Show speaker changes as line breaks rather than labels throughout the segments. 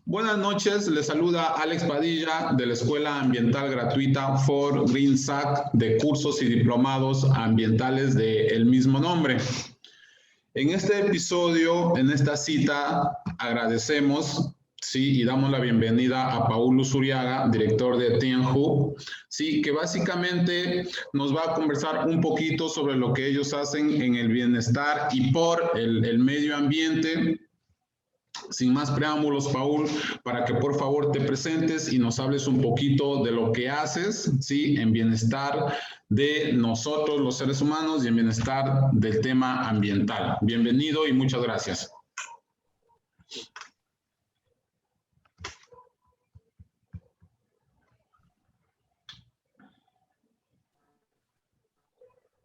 Buenas noches, les saluda Alex Padilla de la Escuela Ambiental Gratuita For Green SAC de cursos y diplomados ambientales del mismo nombre. En este episodio, en esta cita, agradecemos y damos la bienvenida a Paul Luzuriaga, director de TINHU, que básicamente nos va a conversar un poquito sobre lo que ellos hacen en el bienestar y por el medio ambiente. Sin más preámbulos, Paul, para que por favor te presentes y nos hables un poquito de lo que haces, en bienestar de nosotros los seres humanos y en bienestar del tema ambiental. Bienvenido y muchas gracias.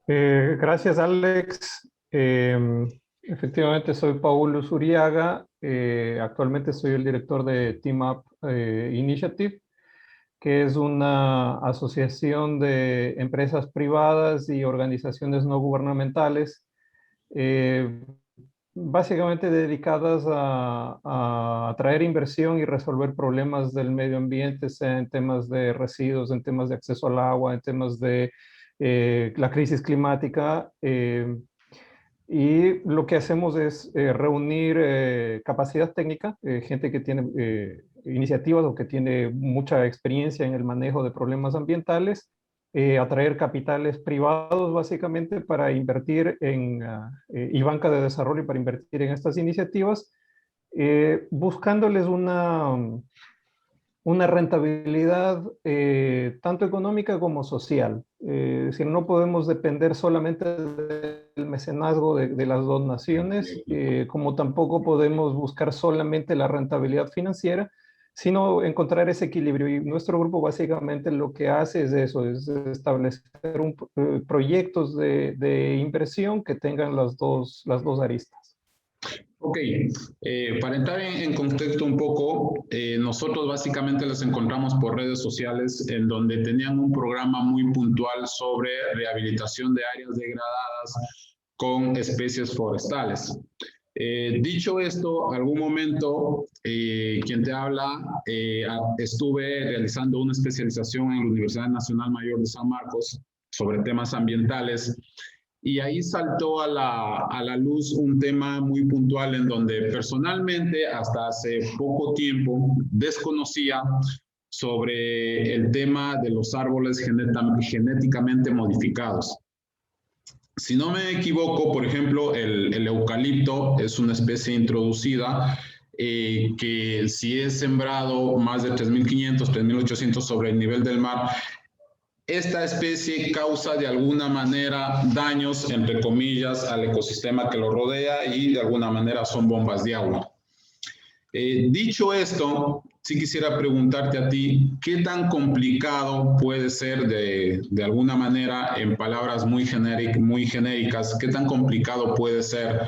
Gracias, Alex. Efectivamente, soy Paul Luzuriaga. Actualmente soy el director de Team Up Initiative, que es una asociación de empresas privadas y organizaciones no gubernamentales, básicamente dedicadas a atraer inversión y resolver problemas del medio ambiente, sea en temas de residuos, en temas de acceso al agua, en temas de la crisis climática. Y lo que hacemos es reunir capacidad técnica, gente que tiene iniciativas o que tiene mucha experiencia en el manejo de problemas ambientales, atraer capitales privados básicamente para invertir y banca de desarrollo para invertir en estas iniciativas, buscándoles una rentabilidad tanto económica como social. Es decir, no podemos depender solamente del mecenazgo de las donaciones, como tampoco podemos buscar solamente la rentabilidad financiera, sino encontrar ese equilibrio. Y nuestro grupo básicamente lo que hace es eso, es establecer proyectos de inversión que tengan las dos aristas.
Ok, para entrar en contexto un poco, nosotros básicamente los encontramos por redes sociales en donde tenían un programa muy puntual sobre rehabilitación de áreas degradadas con especies forestales. Dicho esto, algún momento, quien te habla, estuve realizando una especialización en la Universidad Nacional Mayor de San Marcos sobre temas ambientales. Y ahí saltó a la luz un tema muy puntual en donde personalmente hasta hace poco tiempo desconocía sobre el tema de los árboles genéticamente modificados. Si no me equivoco, por ejemplo, el eucalipto es una especie introducida que si es sembrado más de 3.500, 3.800 sobre el nivel del mar, esta especie causa de alguna manera daños, entre comillas, al ecosistema que lo rodea y de alguna manera son bombas de agua. Dicho esto, sí quisiera preguntarte a ti, ¿qué tan complicado puede ser de alguna manera, en palabras muy genéricas, qué tan complicado puede ser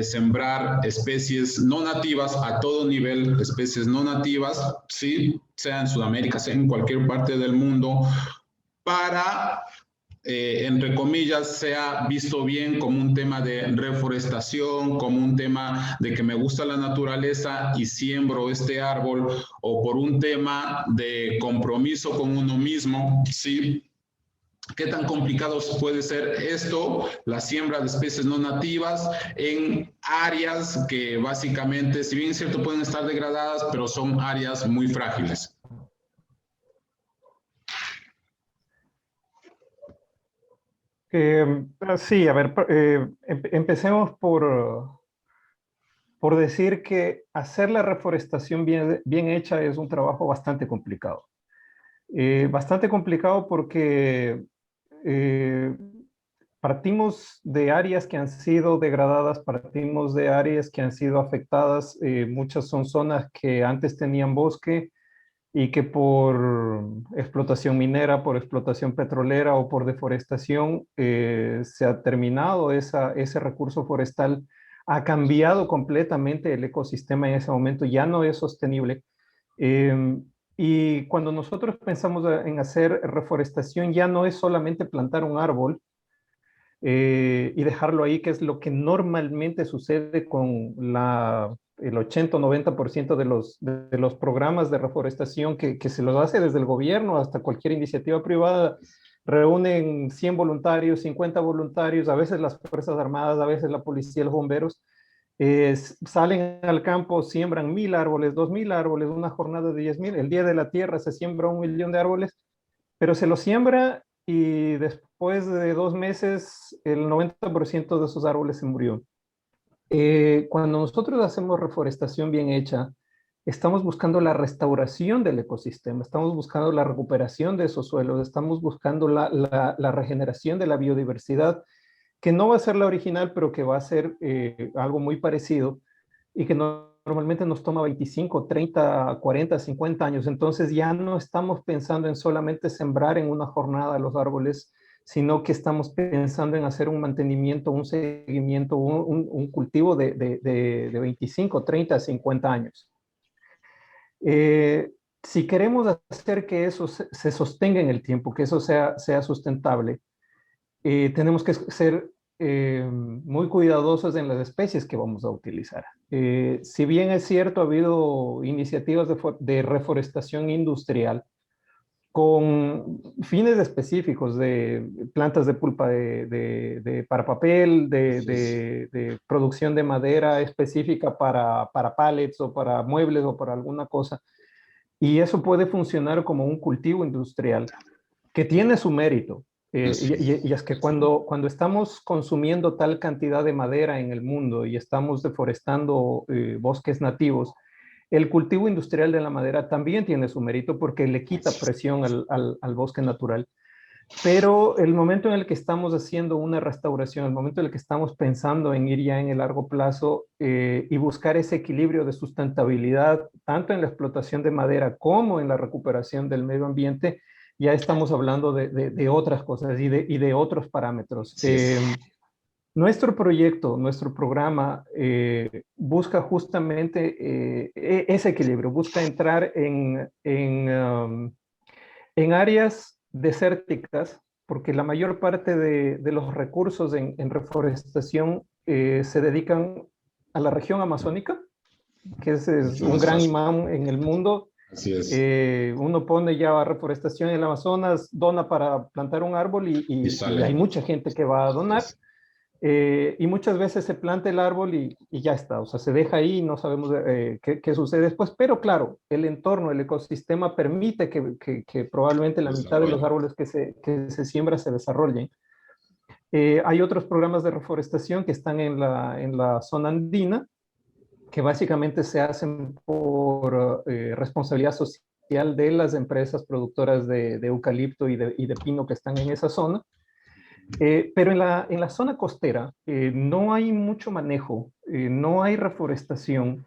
sembrar especies no nativas a todo nivel, especies no nativas, sea en Sudamérica, sea en cualquier parte del mundo, para, entre comillas, sea visto bien como un tema de reforestación, como un tema de que me gusta la naturaleza y siembro este árbol, o por un tema de compromiso con uno mismo, ¿Qué tan complicado puede ser esto, la siembra de especies no nativas en áreas que básicamente, si bien es cierto, pueden estar degradadas, pero son áreas muy frágiles?
Sí, a ver, empecemos por decir que hacer la reforestación bien hecha es un trabajo bastante complicado. Bastante complicado porque partimos de áreas que han sido degradadas, partimos de áreas que han sido afectadas. Muchas son zonas que antes tenían bosque y que por explotación minera, por explotación petrolera o por deforestación se ha terminado ese recurso forestal, ha cambiado completamente el ecosistema en ese momento, ya no es sostenible. Y cuando nosotros pensamos en hacer reforestación, ya no es solamente plantar un árbol, y dejarlo ahí, que es lo que normalmente sucede con el 80 o 90% de los programas de reforestación que se los hace desde el gobierno hasta cualquier iniciativa privada. Reúnen 100 voluntarios, 50 voluntarios, a veces las Fuerzas Armadas, a veces la policía, los bomberos, salen al campo, siembran 1000 árboles, 2000 árboles, una jornada de 10,000. El Día de la Tierra se siembra 1 millón de árboles, pero se los siembra y después de 2 meses el 90% de esos árboles se murió. Cuando nosotros hacemos reforestación bien hecha, estamos buscando la restauración del ecosistema, estamos buscando la recuperación de esos suelos, estamos buscando la regeneración de la biodiversidad, que no va a ser la original, pero que va a ser algo muy parecido y que normalmente nos toma 25, 30, 40, 50 años. Entonces ya no estamos pensando en solamente sembrar en una jornada los árboles, sino que estamos pensando en hacer un mantenimiento, un seguimiento, un cultivo de 25, 30, 50 años. Si queremos hacer que eso se sostenga en el tiempo, que eso sea sustentable, tenemos que ser muy cuidadosos en las especies que vamos a utilizar. Si bien es cierto, ha habido iniciativas de reforestación industrial con fines específicos de plantas de pulpa para papel, de producción de madera específica para pallets o para muebles o para alguna cosa. Y eso puede funcionar como un cultivo industrial que tiene su mérito. Y es que cuando estamos consumiendo tal cantidad de madera en el mundo y estamos deforestando bosques nativos, el cultivo industrial de la madera también tiene su mérito porque le quita presión al bosque natural. Pero el momento en el que estamos haciendo una restauración, el momento en el que estamos pensando en ir ya en el largo plazo y buscar ese equilibrio de sustentabilidad, tanto en la explotación de madera como en la recuperación del medio ambiente, ya estamos hablando de otras cosas y de otros parámetros. Nuestro proyecto, nuestro programa busca justamente ese equilibrio, busca entrar en áreas desérticas, porque la mayor parte de los recursos en reforestación se dedican a la región amazónica, que es un gran imán en el mundo.
Así es.
Uno pone ya reforestación en el Amazonas, dona para plantar un árbol y hay mucha gente que va a donar. Y muchas veces se planta el árbol y ya está, o sea, se deja ahí y no sabemos qué sucede después, pero claro, el entorno, el ecosistema permite que probablemente la mitad de los árboles que se siembra se desarrollen. Hay otros programas de reforestación que están en la zona andina, que básicamente se hacen por responsabilidad social de las empresas productoras de eucalipto y de pino que están en esa zona. Pero en la zona costera no hay mucho manejo, no hay reforestación.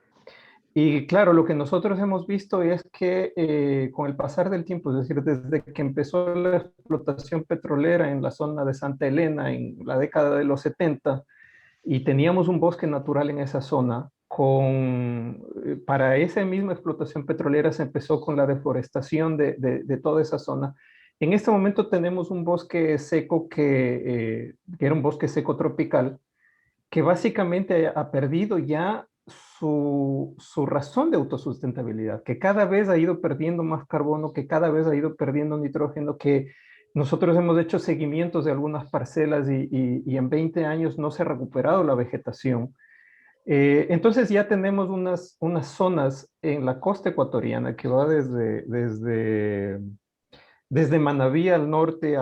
Y claro, lo que nosotros hemos visto es que con el pasar del tiempo, es decir, desde que empezó la explotación petrolera en la zona de Santa Elena en la década de los 70, y teníamos un bosque natural en esa zona, para esa misma explotación petrolera se empezó con la deforestación de toda esa zona. En este momento tenemos un bosque seco que era un bosque seco tropical, que básicamente ha perdido ya su razón de autosustentabilidad, que cada vez ha ido perdiendo más carbono, que cada vez ha ido perdiendo nitrógeno, que nosotros hemos hecho seguimientos de algunas parcelas y en 20 años no se ha recuperado la vegetación. Entonces ya tenemos unas zonas en la costa ecuatoriana que va desde Manabí al norte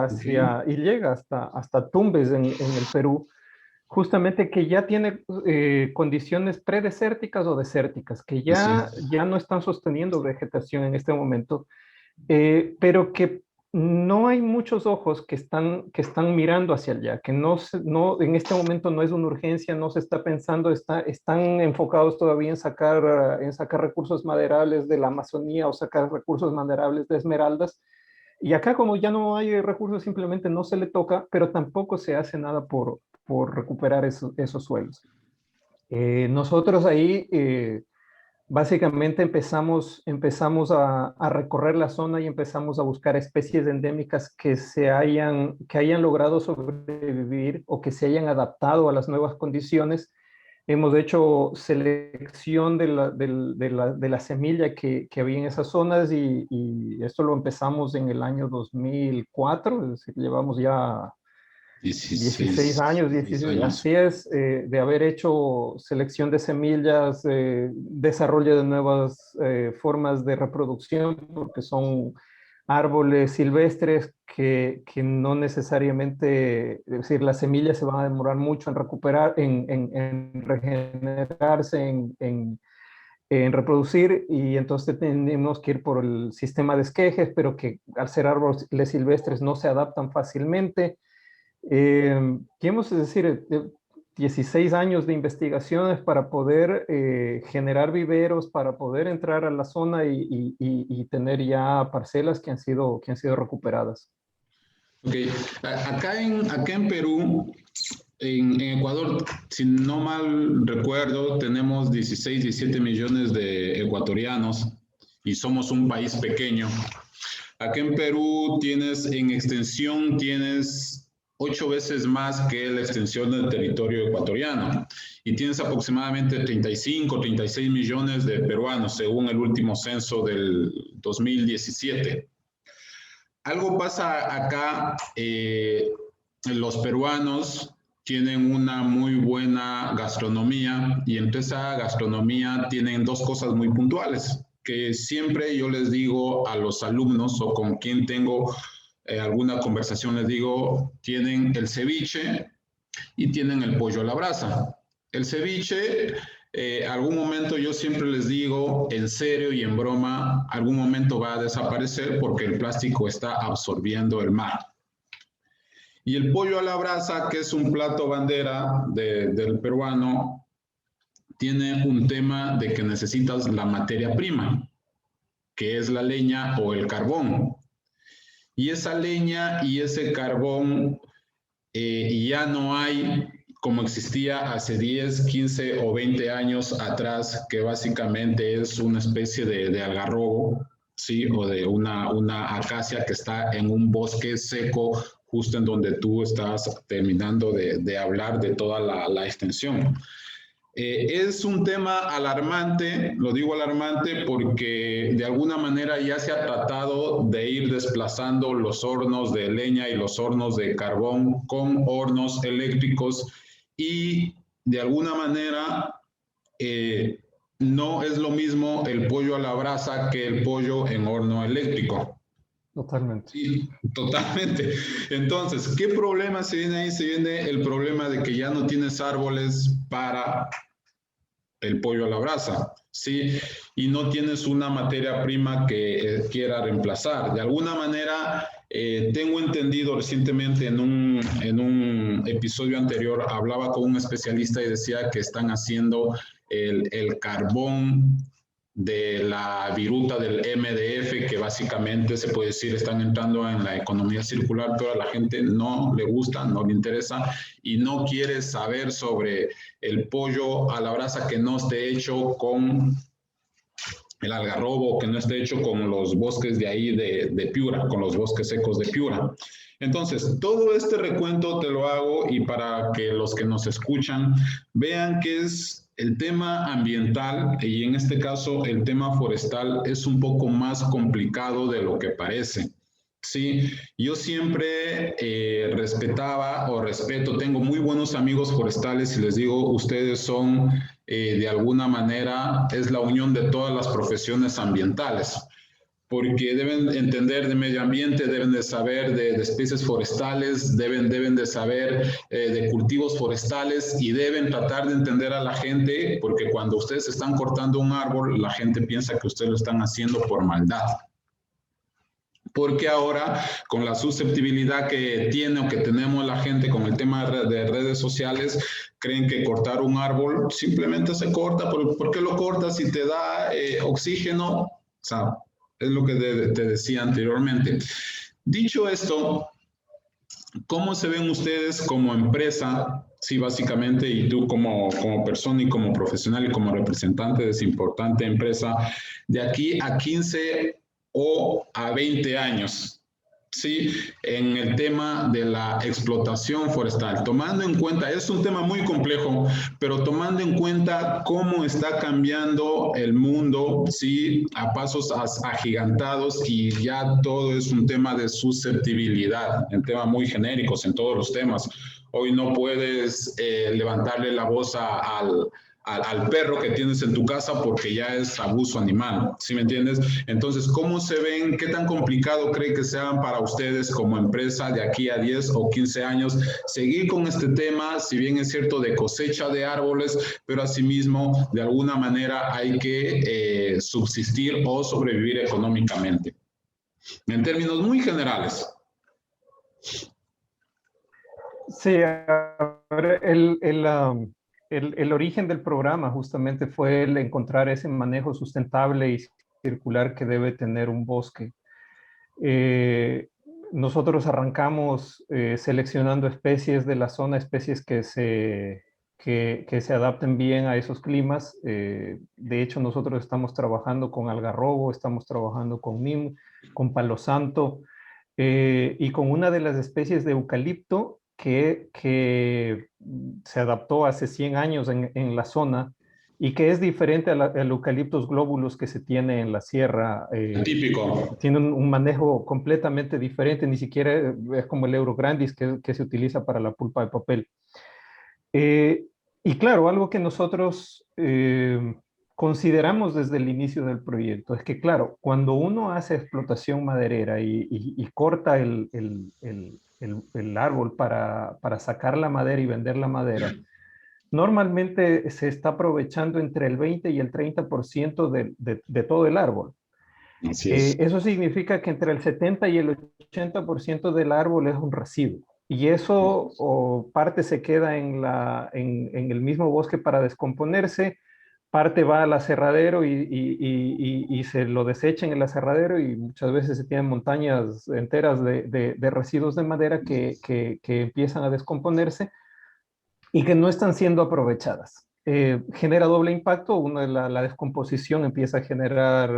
y llega hasta Tumbes en el Perú, justamente que ya tiene condiciones predesérticas o desérticas, que ya no están sosteniendo vegetación en este momento, pero que no hay muchos ojos que están mirando hacia allá, que en este momento no es una urgencia, no se está pensando, están enfocados todavía en sacar recursos maderables de la Amazonía o sacar recursos maderables de esmeraldas. Y acá como ya no hay recursos, simplemente no se le toca, pero tampoco se hace nada por recuperar esos suelos. Nosotros ahí Básicamente empezamos a recorrer la zona y empezamos a buscar especies endémicas que hayan logrado sobrevivir o que se hayan adaptado a las nuevas condiciones. Hemos hecho selección de la semilla que había en esas zonas y esto lo empezamos en el año 2004, es decir, llevamos ya 16 años,
16
16,
años.
así es, de haber hecho selección de semillas, desarrollo de nuevas formas de reproducción, porque son árboles silvestres que no necesariamente, es decir, las semillas se van a demorar mucho en recuperar, en regenerarse, en reproducir, y entonces tenemos que ir por el sistema de esquejes, pero que al ser árboles silvestres no se adaptan fácilmente. Tenemos, es decir, 16 años de investigaciones para poder generar viveros, para poder entrar a la zona y tener ya parcelas que han sido recuperadas.
Ok, acá en Perú, en Ecuador, si no mal recuerdo, tenemos 16, 17 millones de ecuatorianos y somos un país pequeño. Acá en Perú en extensión tienes 8 veces más que la extensión del territorio ecuatoriano y tienes aproximadamente 35, 36 millones de peruanos según el último censo del 2017. Algo pasa acá, los peruanos tienen una muy buena gastronomía y entre esa gastronomía tienen dos cosas muy puntuales que siempre yo les digo a los alumnos o con quien tengo alguna conversación, les digo, tienen el ceviche y tienen el pollo a la brasa. El ceviche, algún momento yo siempre les digo, en serio y en broma, algún momento va a desaparecer porque el plástico está absorbiendo el mar. Y el pollo a la brasa, que es un plato bandera del peruano, tiene un tema de que necesitas la materia prima, que es la leña o el carbón. Y esa leña y ese carbón ya no hay como existía hace 10, 15 o 20 años atrás, que básicamente es una especie de algarrobo, ¿sí? O de una acacia que está en un bosque seco, justo en donde tú estás terminando de hablar de toda la extensión. Es un tema alarmante, lo digo alarmante porque de alguna manera ya se ha tratado de ir desplazando los hornos de leña y los hornos de carbón con hornos eléctricos y de alguna manera no es lo mismo el pollo a la brasa que el pollo en horno eléctrico.
Totalmente.
Sí, totalmente. Entonces, ¿qué problema se viene ahí? Se viene el problema de que ya no tienes árboles para el pollo a la brasa, ¿sí? Y no tienes una materia prima que quiera reemplazar. De alguna manera, tengo entendido recientemente en un episodio anterior, hablaba con un especialista y decía que están haciendo el carbón de la viruta del MDF, que básicamente se puede decir están entrando en la economía circular, pero a la gente no le gusta, no le interesa y no quiere saber sobre el pollo a la brasa que no esté hecho con el algarrobo, que no esté hecho con los bosques de ahí de Piura, con los bosques secos de Piura. Entonces, todo este recuento te lo hago y para que los que nos escuchan vean que es el tema ambiental y en este caso el tema forestal es un poco más complicado de lo que parece. Sí, yo siempre respetaba o respeto, tengo muy buenos amigos forestales y les digo, ustedes son de alguna manera, es la unión de todas las profesiones ambientales, porque deben entender de medio ambiente, deben de saber de especies forestales, deben de saber de cultivos forestales y deben tratar de entender a la gente, porque cuando ustedes están cortando un árbol, la gente piensa que ustedes lo están haciendo por maldad. Porque ahora, con la susceptibilidad que tiene o que tenemos la gente con el tema de redes sociales, creen que cortar un árbol simplemente se corta. ¿Por qué lo cortas si te da oxígeno? O sea, es lo que te decía anteriormente. Dicho esto, ¿Cómo se ven ustedes como empresa? Sí, básicamente, y tú como persona y como profesional y como representante de esa importante empresa, de aquí a 15 o a 20 años, ¿sí? En el tema de la explotación forestal, tomando en cuenta, es un tema muy complejo, pero tomando en cuenta cómo está cambiando el mundo, ¿sí? A pasos agigantados y ya todo es un tema de susceptibilidad, en temas muy genéricos, en todos los temas. Hoy no puedes levantarle la voz al perro que tienes en tu casa porque ya es abuso animal, ¿sí me entiendes? Entonces, ¿cómo se ven? ¿Qué tan complicado cree que sean para ustedes como empresa de aquí a 10 o 15 años seguir con este tema, si bien es cierto, de cosecha de árboles, pero asimismo, de alguna manera hay que subsistir o sobrevivir económicamente? En términos muy generales.
Sí, a ver, el origen del programa justamente fue el encontrar ese manejo sustentable y circular que debe tener un bosque. Eh, Nosotros arrancamos seleccionando especies de la zona, especies que se adapten bien a esos climas. De hecho, nosotros estamos trabajando con algarrobo, estamos trabajando con nim, con palo santo, y con una de las especies de eucalipto que se adaptó hace 100 años en la zona y que es diferente al eucaliptus globulus que se tiene en la sierra.
Típico.
Tiene un manejo completamente diferente, ni siquiera es como el Eurograndis que se utiliza para la pulpa de papel. Eh, y claro, algo que nosotros consideramos desde el inicio del proyecto es que, claro, cuando uno hace explotación maderera y corta el árbol para sacar la madera y vender la madera, normalmente se está aprovechando entre el 20 y el 30% de todo el árbol.
Así es.
Eso significa que entre el 70 y el 80% del árbol es un residuo. Y eso o parte se queda en el mismo bosque para descomponerse, parte va al aserradero y se lo desecha en el aserradero y muchas veces se tienen montañas enteras de residuos de madera que empiezan a descomponerse y que no están siendo aprovechadas. Genera doble impacto. Uno, la descomposición empieza a generar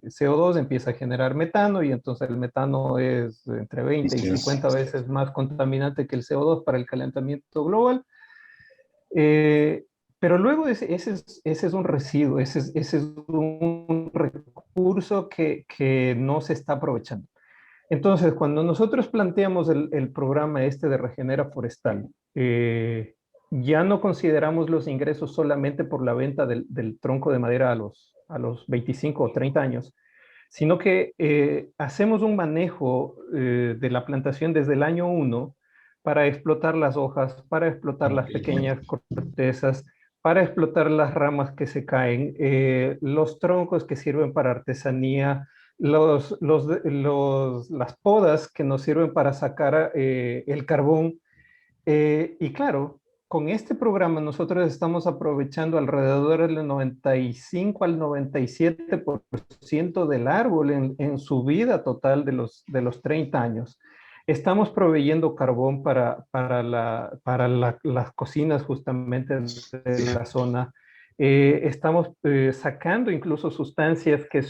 CO2, empieza a generar metano y entonces el metano es entre 20 y
Así es.
50 veces más contaminante que el CO2 para el calentamiento global. Eh, pero luego ese es un residuo, ese es un recurso que no se está aprovechando. Entonces, cuando nosotros planteamos el programa este de Regenera Forestal, ya no consideramos los ingresos solamente por la venta del tronco de madera a los 25 o 30 años, sino que hacemos un manejo de la plantación desde el año 1 para explotar las hojas, para explotar las pequeñas cortezas, para explotar las ramas que se caen, los troncos que sirven para artesanía, las podas que nos sirven para sacar el carbón. Y claro, con este programa nosotros estamos aprovechando alrededor del 95 al 97% del árbol en su vida total de los 30 años. Estamos proveyendo carbón para las cocinas justamente de la zona. Estamos sacando incluso sustancias que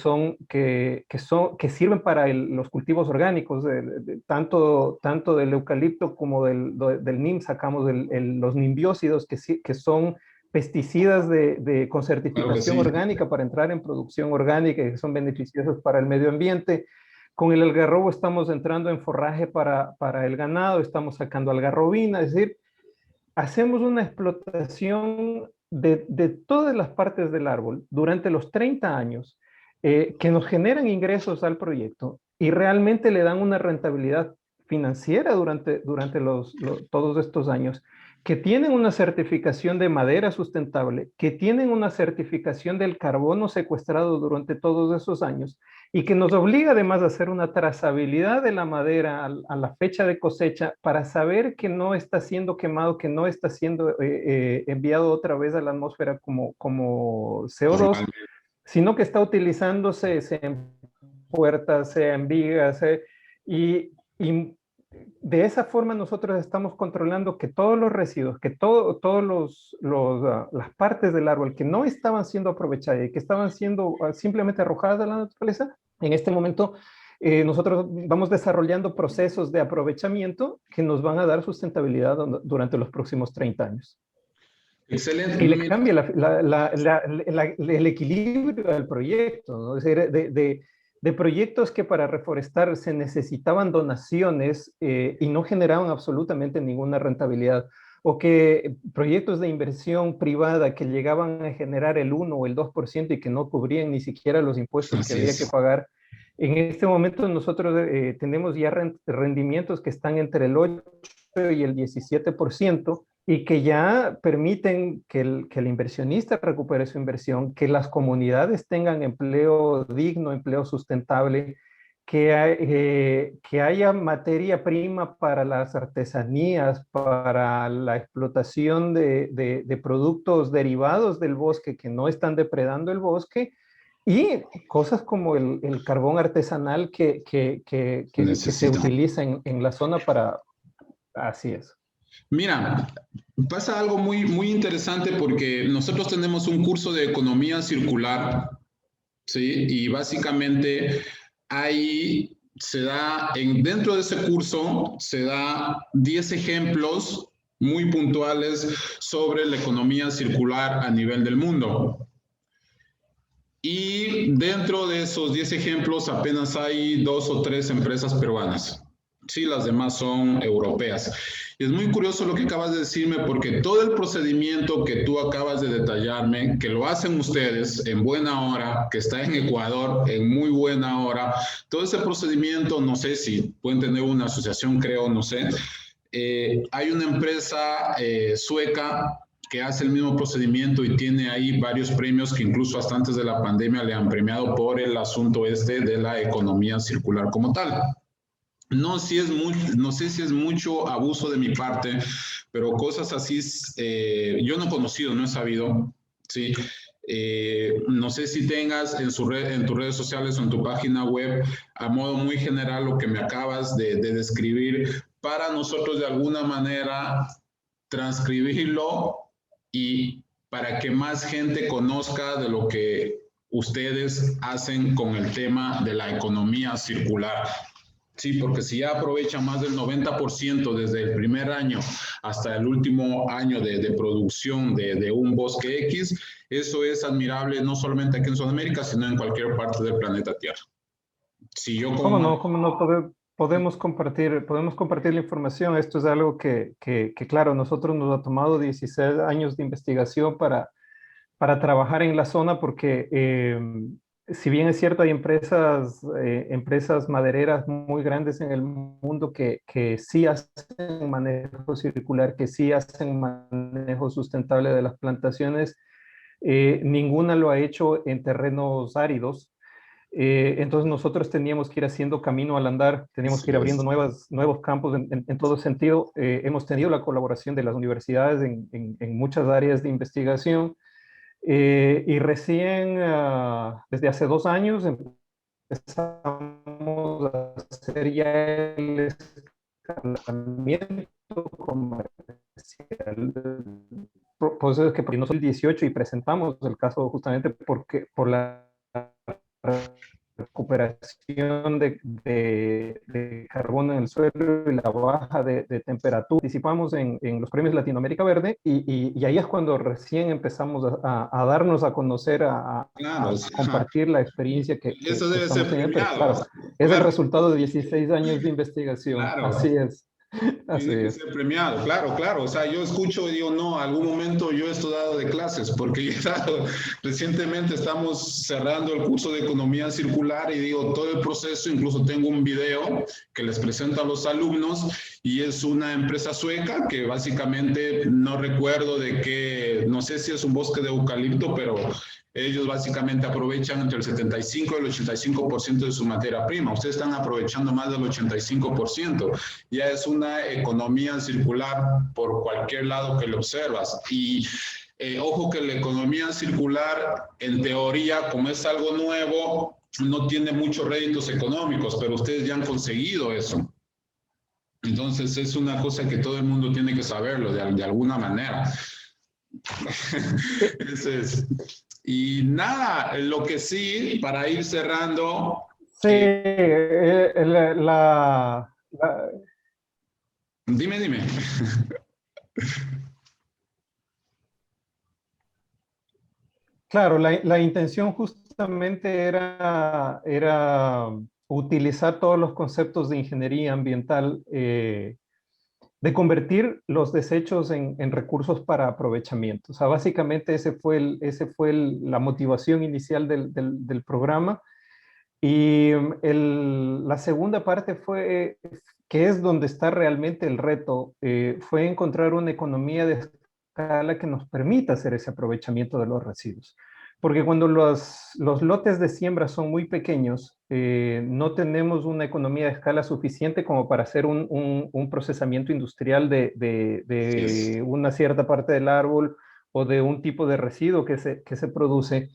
sirven para los cultivos orgánicos, tanto del eucalipto como del NIM, sacamos los nimbiócidos que son pesticidas con
Claro que
certificación
sí.
orgánica para entrar en producción orgánica y que son beneficiosos para el medio ambiente. Con el algarrobo estamos entrando en forraje para el ganado, estamos sacando algarrobina, es decir, hacemos una explotación de todas las partes del árbol durante los 30 años que nos generan ingresos al proyecto y realmente le dan una rentabilidad financiera durante todos estos años, que tienen una certificación de madera sustentable, que tienen una certificación del carbono secuestrado durante todos esos años y que nos obliga además a hacer una trazabilidad de la madera a la fecha de cosecha para saber que no está siendo quemado, que no está siendo enviado otra vez a la atmósfera como CO2,
Normalmente.
sino que está utilizándose sea en puertas, sea en vigas, y de esa forma nosotros estamos controlando que todos los residuos, que todos las partes del árbol que no estaban siendo aprovechadas y que estaban siendo simplemente arrojadas a la naturaleza, en este momento nosotros vamos desarrollando procesos de aprovechamiento que nos van a dar sustentabilidad durante los próximos 30 años.
Excelente.
Y le cambia el equilibrio al proyecto, ¿no? Es decir, de proyectos que para reforestar se necesitaban donaciones y no generaban absolutamente ninguna rentabilidad, o que proyectos de inversión privada que llegaban a generar el 1 o el 2% y que no cubrían ni siquiera los impuestos que había que pagar. En este momento nosotros tenemos ya rendimientos que están entre el 8 y el 17%, y que ya permiten que el inversionista recupere su inversión, que las comunidades tengan empleo digno, empleo sustentable, que haya materia prima para las artesanías, para la explotación de productos derivados del bosque que no están depredando el bosque, y cosas como el carbón artesanal que se utiliza en la zona para... Así es.
Mira, pasa algo muy, muy interesante porque nosotros tenemos un curso de economía circular, ¿sí? Y básicamente ahí se da, dentro de ese curso, se da 10 ejemplos muy puntuales sobre la economía circular a nivel del mundo. Y dentro de esos 10 ejemplos apenas hay 2 o 3 empresas peruanas. Sí, las demás son europeas. Es muy curioso lo que acabas de decirme porque todo el procedimiento que tú acabas de detallarme, que lo hacen ustedes en buena hora, que está en Ecuador en muy buena hora, todo ese procedimiento, no sé si pueden tener una asociación, creo, no sé. Hay una empresa sueca que hace el mismo procedimiento y tiene ahí varios premios que incluso hasta antes de la pandemia le han premiado por el asunto de la economía circular como tal. No sé si es mucho abuso de mi parte, pero cosas así yo no he conocido, no he sabido, ¿sí? No sé si tengas en tus redes sociales o en tu página web, a modo muy general, lo que me acabas de describir, para nosotros de alguna manera transcribirlo y para que más gente conozca de lo que ustedes hacen con el tema de la economía circular. Sí, porque si ya aprovecha más del 90% desde el primer año hasta el último año de producción de un bosque X, eso es admirable no solamente aquí en Sudamérica, sino en cualquier parte del planeta Tierra. Si yo
¿Cómo no? Podemos compartir la información. Esto es algo que claro, nosotros nos ha tomado 16 años de investigación para trabajar en la zona porque si bien es cierto, hay empresas madereras muy grandes en el mundo que sí hacen manejo circular, que sí hacen manejo sustentable de las plantaciones, ninguna lo ha hecho en terrenos áridos. Entonces nosotros teníamos que ir haciendo camino al andar, teníamos que ir abriendo nuevos campos en todo sentido. Hemos tenido la colaboración de las universidades en muchas áreas de investigación. Y recién, desde hace 2 años, empezamos a hacer ya el escalamiento comercial. Por eso es que en 2018 y presentamos el caso justamente por la recuperación de carbono en el suelo y la baja de temperatura. Participamos en los premios Latinoamérica Verde y ahí es cuando recién empezamos a darnos a conocer,
claro,
a compartir la experiencia que
eso debe ser premiado.
Pero, claro, es el resultado de 16 años de investigación.
Claro.
Así es.
Tiene que ser premiado, claro. O sea, yo escucho y digo, no, algún momento yo he estudiado de clases, porque recientemente estamos cerrando el curso de economía circular y digo, todo el proceso, incluso tengo un video que les presento a los alumnos y es una empresa sueca que básicamente no recuerdo de qué, no sé si es un bosque de eucalipto, pero ellos básicamente aprovechan entre el 75 y el 85% de su materia prima. Ustedes están aprovechando más del 85%. Ya es una economía circular por cualquier lado que lo observas. Y ojo que la economía circular, en teoría, como es algo nuevo, no tiene muchos réditos económicos, pero ustedes ya han conseguido eso. Entonces es una cosa que todo el mundo tiene que saberlo de alguna manera. Eso es. Y nada, lo que sí, para ir cerrando.
Sí,
Dime.
claro, la intención justamente era utilizar todos los conceptos de ingeniería ambiental, de convertir los desechos en recursos para aprovechamiento. O sea, básicamente la motivación inicial del programa. Y la segunda parte fue, que es donde está realmente el reto, fue encontrar una economía de escala que nos permita hacer ese aprovechamiento de los residuos. Porque cuando los lotes de siembra son muy pequeños, no tenemos una economía de escala suficiente como para hacer un procesamiento industrial de una cierta parte del árbol o de un tipo de residuo que se produce.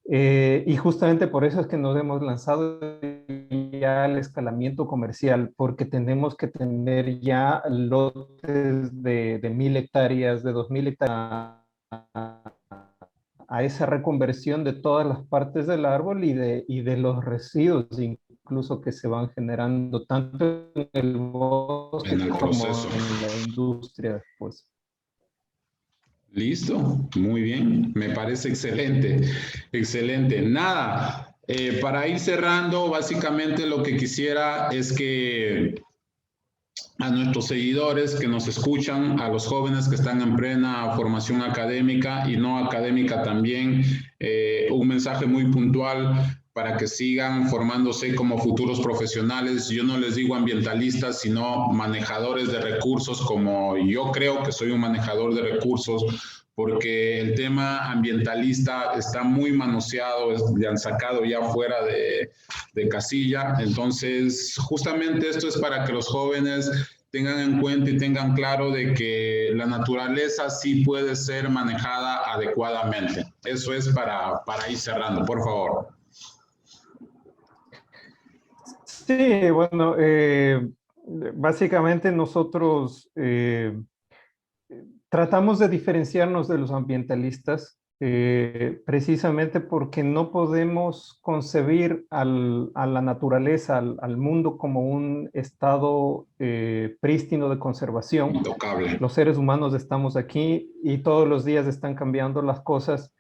Y justamente por eso es que nos hemos lanzado ya al escalamiento comercial, porque tenemos que tener ya lotes de 1.000 hectáreas, de 2.000 hectáreas, a esa reconversión de todas las partes del árbol y de los residuos incluso que se van generando tanto en el
En
bosque
el
como
proceso.
en la industria después.
Listo, muy bien, me parece excelente, excelente. Nada, para ir cerrando, básicamente lo que quisiera es que a nuestros seguidores que nos escuchan, a los jóvenes que están en plena formación académica y no académica también, un mensaje muy puntual para que sigan formándose como futuros profesionales. Yo no les digo ambientalistas, sino manejadores de recursos, como yo creo que soy un manejador de recursos, porque el tema ambientalista está muy manoseado, ya han sacado ya fuera de casilla. Entonces, justamente esto es para que los jóvenes tengan en cuenta y tengan claro de que la naturaleza sí puede ser manejada adecuadamente. Eso es para ir cerrando, por favor.
Sí, bueno, básicamente nosotros tratamos de diferenciarnos de los ambientalistas, precisamente porque no podemos concebir a la naturaleza, al mundo como un estado prístino de conservación.
Intocable.
Los seres humanos estamos aquí y todos los días están cambiando las cosas.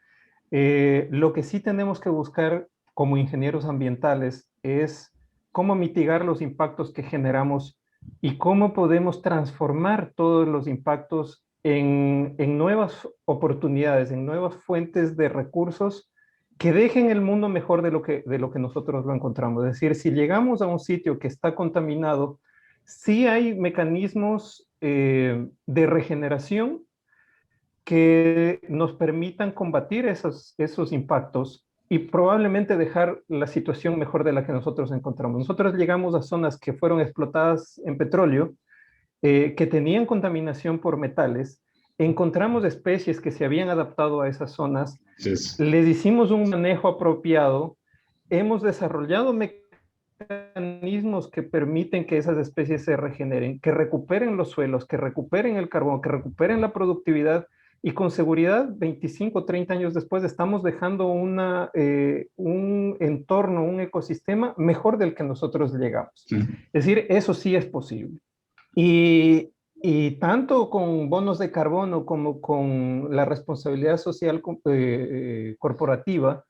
Lo que sí tenemos que buscar como ingenieros ambientales es cómo mitigar los impactos que generamos y cómo podemos transformar todos los impactos en nuevas oportunidades, en nuevas fuentes de recursos que dejen el mundo mejor de lo que nosotros lo encontramos. Es decir, si llegamos a un sitio que está contaminado, sí hay mecanismos de regeneración que nos permitan combatir esos impactos y probablemente dejar la situación mejor de la que nosotros encontramos. Nosotros llegamos a zonas que fueron explotadas en petróleo, que tenían contaminación por metales, encontramos especies que se habían adaptado a esas zonas, les hicimos un manejo apropiado, hemos desarrollado mecanismos que permiten que esas especies se regeneren, que recuperen los suelos, que recuperen el carbono, que recuperen la productividad, y con seguridad 25 o 30 años después estamos dejando un entorno, un ecosistema mejor del que nosotros llegamos. Es decir, eso sí es posible. Y tanto con bonos de carbono como con la responsabilidad social corporativa,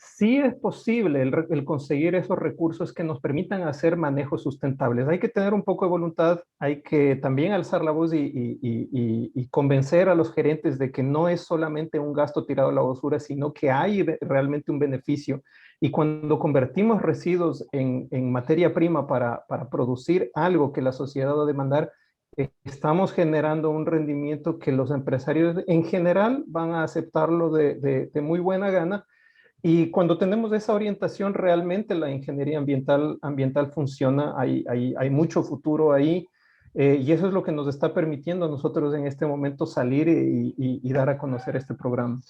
sí es posible el conseguir esos recursos que nos permitan hacer manejos sustentables. Hay que tener un poco de voluntad, hay que también alzar la voz y convencer a los gerentes de que no es solamente un gasto tirado a la basura, sino que hay realmente un beneficio. Y cuando convertimos residuos en materia prima para producir algo que la sociedad va a demandar, estamos generando un rendimiento que los empresarios en general van a aceptarlo de muy buena gana. Y cuando tenemos esa orientación, realmente la ingeniería ambiental funciona, hay mucho futuro ahí, y eso es lo que nos está permitiendo a nosotros en este momento salir y dar a conocer este programa.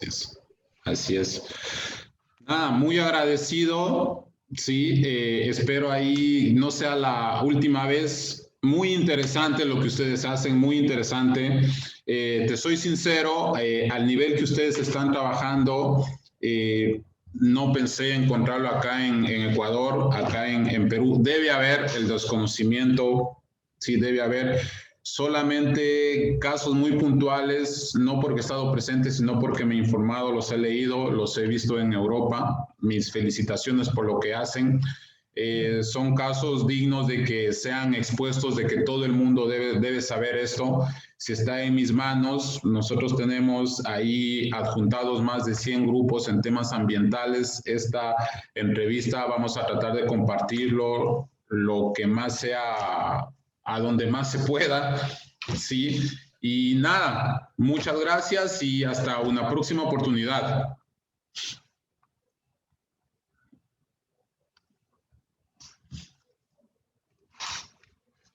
Así es. Nada, muy agradecido. Sí, espero ahí no sea la última vez Muy interesante lo que ustedes hacen, muy interesante. Te soy sincero, al nivel que ustedes están trabajando, no pensé encontrarlo acá en Ecuador, acá en Perú. Debe haber el desconocimiento, sí, debe haber. Solamente casos muy puntuales, no porque he estado presente, sino porque me he informado, los he leído, los he visto en Europa. Mis felicitaciones por lo que hacen. Son casos dignos de que sean expuestos, de que todo el mundo debe saber esto. Si está en mis manos, nosotros tenemos ahí adjuntados más de 100 grupos en temas ambientales. Esta entrevista vamos a tratar de compartirlo lo que más sea, a donde más se pueda, ¿sí? Y nada, muchas gracias y hasta una próxima oportunidad.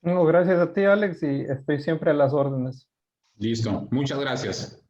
No, gracias a ti, Alex, y estoy siempre a las órdenes.
Listo, muchas gracias.